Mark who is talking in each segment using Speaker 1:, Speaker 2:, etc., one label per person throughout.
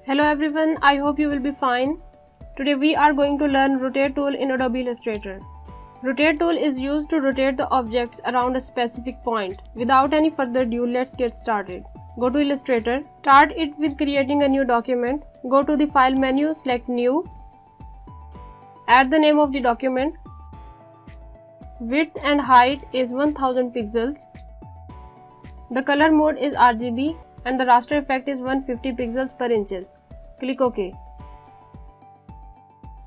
Speaker 1: Hello everyone, I hope you will be fine. Today we are going to learn Rotate tool in Adobe Illustrator. Rotate tool is used to rotate the objects around a specific point. Without any further ado, let's get started. Go to Illustrator, start it with creating a new document. Go to the File menu, select New. Add the name of the document. Width and height is 1000 pixels. The color mode is RGB and the raster effect is 150 pixels per inches. Click OK.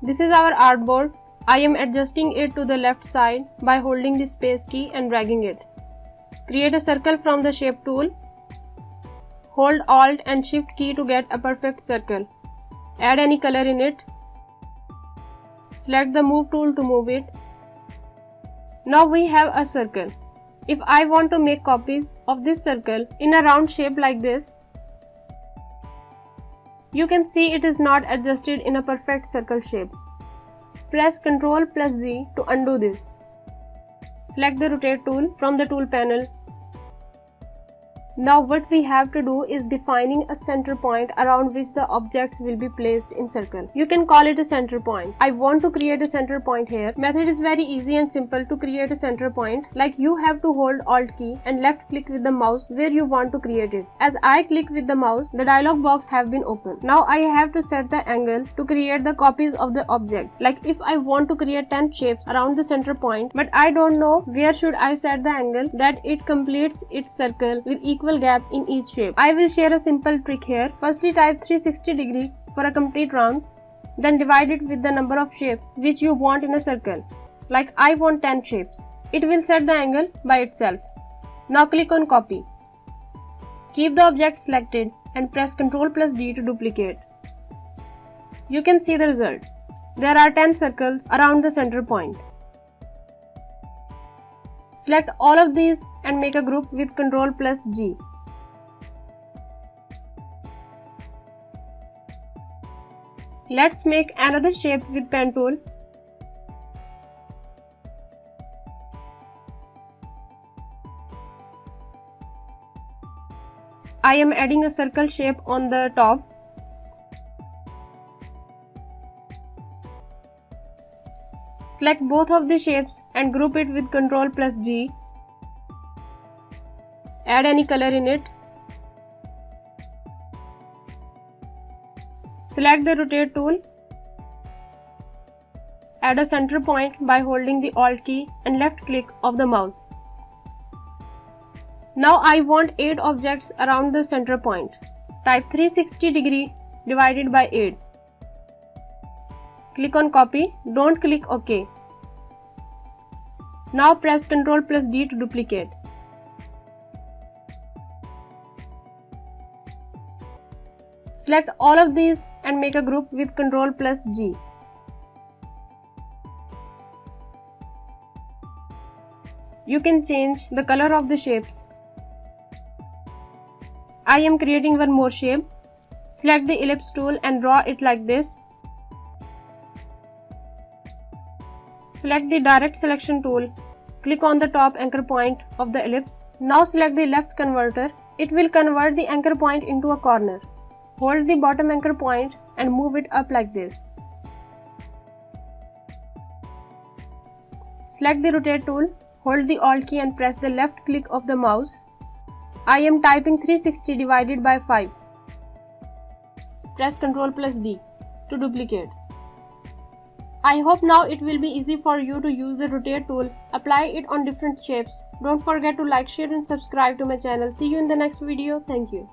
Speaker 1: This is our artboard. I am adjusting it to the left side by holding the space key and dragging it. Create a circle from the shape tool. Hold Alt and Shift key to get a perfect circle. Add any color in it. Select the Move tool to move it. Now we have a circle. If I want to make copies of this circle in a round shape like this, you can see it is not adjusted in a perfect circle shape. Press Ctrl+Z to undo this. Select the Rotate tool from the tool panel. Now what we have to do is defining a center point around which the objects will be placed in circle. You can call it a center point. I want to create a center point here. Method is very easy and simple to create a center point. Like you have to hold Alt key and left click with the mouse where you want to create it. As I click with the mouse, the dialog box have been opened. Now I have to set the angle to create the copies of the object. Like if I want to create 10 shapes around the center point, but I don't know where should I set the angle that it completes its circle with equal gap in each shape. I will share a simple trick here. Firstly type 360 degree for a complete round, then divide it with the number of shapes which you want in a circle. Like I want 10 shapes. It will set the angle by itself. Now click on copy. Keep the object selected and press Ctrl+D to duplicate. You can see the result. There are 10 circles around the center point. Select all of these and make a group with Ctrl+G. Let's make another shape with pen tool. I am adding a circle shape on the top. Select both of the shapes and group it with Ctrl+G. Add any color in it. Select the Rotate tool. Add a center point by holding the Alt key and left click of the mouse. Now I want 8 objects around the center point. Type 360 degree divided by 8. Click on copy. Don't click OK. Now press Ctrl+D to duplicate. Select all of these and make a group with Ctrl+G. You can change the color of the shapes. I am creating one more shape. Select the ellipse tool and draw it like this. Select the Direct Selection tool. Click on the top anchor point of the ellipse. Now select the left converter. It will convert the anchor point into a corner. Hold the bottom anchor point and move it up like this. Select the Rotate tool. Hold the Alt key and press the left click of the mouse. I am typing 360 divided by 5. Press Ctrl+D to duplicate. I hope now it will be easy for you to use the Rotate tool. Apply it on different shapes. Don't forget to like, share and subscribe to my channel. See you in the next video. Thank you.